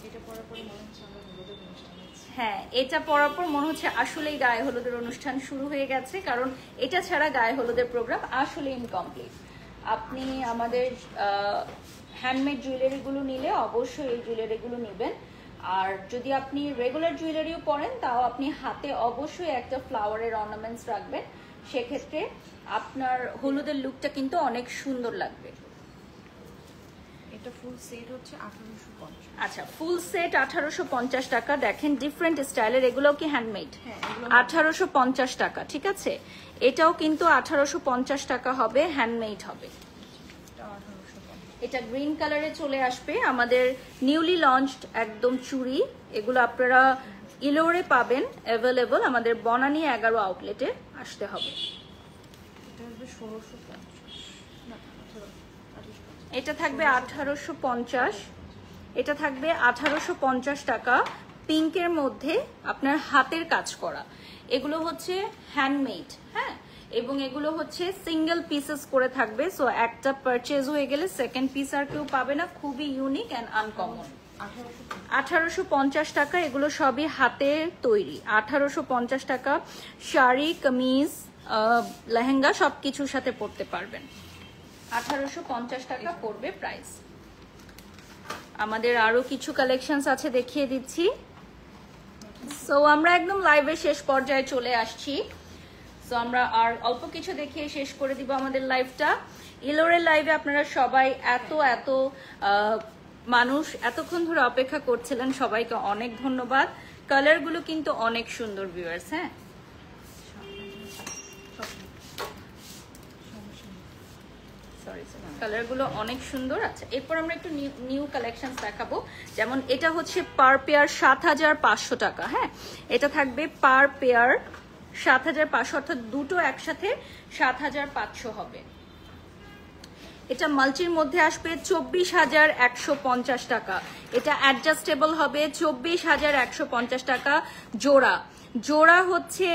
এটা পরার পরে মনে হচ্ছে আমরা হলুদের অনুষ্ঠান হচ্ছে। হ্যাঁ, এটা পরার পর মনে হচ্ছে আসলেই গায়ে হলুদের অনুষ্ঠান শুরু হয়ে গেছে, কারণ এটা ছাড়া গায়ে হলুদের প্রোগ্রাম আসলে ইনকমপ্লিট। আপনি আমাদের হ্যান্ডমেড জুয়েলারিগুলো নিলে অবশ্যই এই জুয়েলারিগুলো নেবেন। আর যদি আপনি রেগুলার জুয়েলারিও পরেন, তাও আপনি হাতে অবশ্যই একটা ফ্লাওয়ারের অর্নামেন্টস রাখবেন, সেক্ষেত্রে আপনার হলুদের লুকটা কিন্তু অনেক সুন্দর লাগবে। এটা ফুল সেট হচ্ছে 1850। আচ্ছা, ফুল সেট 1850 টাকা। দেখেন ডিফারেন্ট স্টাইলের, এগুলো কি হ্যান্ডমেড? হ্যাঁ, এগুলো 1850 টাকা, ঠিক আছে? এটাও কিন্তু 1850 টাকা হবে, হ্যান্ডমেড হবে। এটা 1850। এটা গ্রিন কালারে চলে আসবে, আমাদের নিউলি লঞ্চড একদম চুড়ি। এগুলো আপনারা ইলোরে পাবেন অ্যাভেলেবল, আমাদের বনানী 11 আউটলেটে আসতে হবে। এটা থাকবে 1850, এটা থাকবে 1850 টাকা। পিঙ্কের মধ্যে আপনার হাতের কাজ করা, এগুলো হচ্ছে হ্যান্ডমেড, হ্যাঁ, এবং এগুলো হচ্ছে সিঙ্গেল পিসেস করে থাকবে। সো একটা পারচেজ হয়ে গেলে সেকেন্ড পিস আর কেউ পাবে না, খুবই ইউনিক অ্যান্ড আনকমন। 1850 টাকা, এগুলো সবই হাতে তৈরি। 1850 টাকা, শাড়ি, কামিজ, লেহেঙ্গা সবকিছুর সাথে পরতে পারবেন। 1850 টাকা পড়বে প্রাইস। আমাদের আরো কিছু কালেকশনস আছে, দেখিয়ে দিচ্ছি। সো আমরা একদম লাইভের শেষ পর্যায়ে চলে আসছি। সো আমরা আর অল্প কিছু দেখিয়ে শেষ করে দিব আমাদের লাইভটা। ইলোরের লাইভে আপনারা সবাই এত মানুষ এতক্ষণ ধরে অপেক্ষা করছিলেন, সবাইকে অনেক ধন্যবাদ। কালারগুলো কিন্তু অনেক সুন্দর ভিউয়ার্স, হ্যাঁ, কালারগুলো অনেক সুন্দর। আচ্ছা, এরপর আমরা একটু নিউ কালেকশন দেখাবো। যেমন এটা হচ্ছে পার পেয়ার 7500 টাকা, হ্যাঁ, এটা থাকবে পার পেয়ার 7500, অর্থাৎ দুটো একসাথে 7500 হবে। এটা মাল্টির মধ্যে আসবে 24150 টাকা। এটা অ্যাডজাস্টেবল হবে 24150 টাকা জোড়া। জোড়া হচ্ছে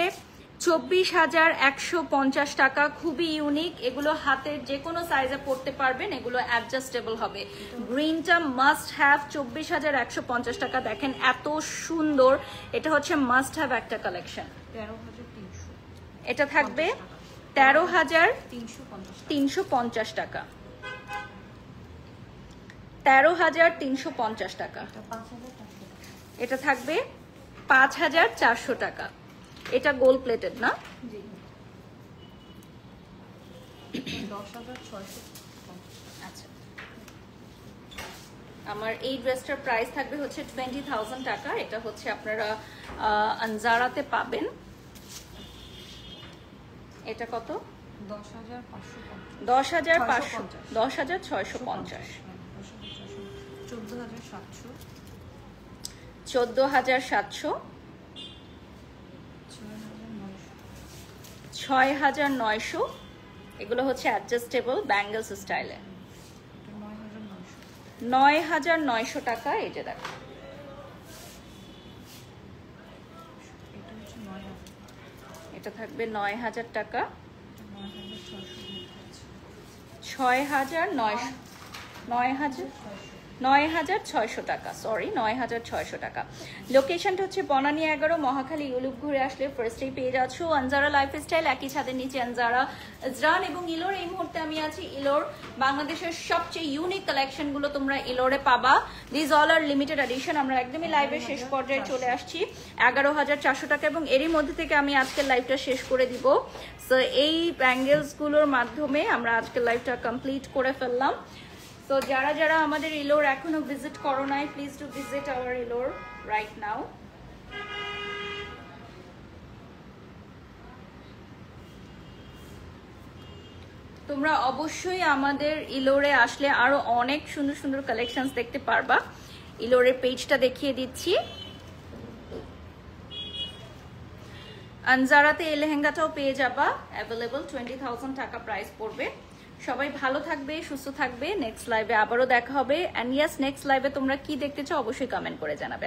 24150 টাকা, খুবই ইউনিক। এগুলো হাতের যে কোনো সাইজে পড়তে পারবেন, এগুলো অ্যাডজাস্টেবল হবে। গ্রিনটা মাস্ট হ্যাভ, 24150 টাকা। দেখেন এত সুন্দর, এটা হচ্ছে মাস্ট হ্যাভ একটা কালেকশন। এটা থাকবে 13,350 টাকা, 13,350 টাকা। এটা থাকবে 5,400 টাকা। এটা গোল্ড প্লেটেড না? আচ্ছা, আমার এই ড্রেসটার প্রাইস থাকবে হচ্ছে 20,000 টাকা। এটা হচ্ছে আপনারা আনজারাতে পাবেন। এটা কত? 10,500, 10,650, 14,700, 6,900। এগুলো হচ্ছে অ্যাডজাস্টেবল ব্যাঙ্গলস স্টাইলে। 9,900 টাকা। এই যে দেখো, এটা থাকবে 9,000 টাকা। 9,600 টাকা, সরি, 9,600 টাকা। লোকেশনটা হচ্ছে বনানী 11, মহাখালী। ইউলুপ ঘুরে আসলে ফার্স্টেই পেয়ে যাচ্ছ আনজারা লাইফস্টাইল। একই ছাদের নিচে আনজারা, ইজরান এবং ইলোর। এই মুহূর্তে আমি আছি ইলোর। বাংলাদেশের সবচেয়ে ইউনিক কালেকশনগুলো তোমরা ইলোরে পাবা। This all are limited edition. আমরা একদমই লাইভের শেষ পর্যায়ে চলে আসছি। 11,400 টাকা, এবং এরই মধ্যে থেকে আমি আজকের লাইভটা শেষ করে দিব। সো এই ব্যাঙ্গেলসগুলোর মাধ্যমে আমরা আজকের লাইভটা কমপ্লিট করে ফেললাম। তো যারা যারা আমাদের ইলোর এখনো ভিজিট করো নাই, please to visit our Ilor right now. তোমরা অবশ্যই আমাদের ইলোরে আসলে আরো অনেক সুন্দর সুন্দর কালেকশনস দেখতে পারবা। ইলোরের পেজটা দেখিয়ে দিচ্ছি। আনজারাতে এই লেহেঙ্গাটাও পেয়ে যাবা, অ্যাভেলেবল। 20,000 টাকা প্রাইস পড়বে। সবাই ভালো থাকবে, সুস্থ থাকবে। নেক্সট লাইভে আবারও দেখা হবে। এন্ড ইয়েস, নেক্সট লাইভে তোমরা কি দেখতে চাও অবশ্যই কমেন্ট করে জানাবে।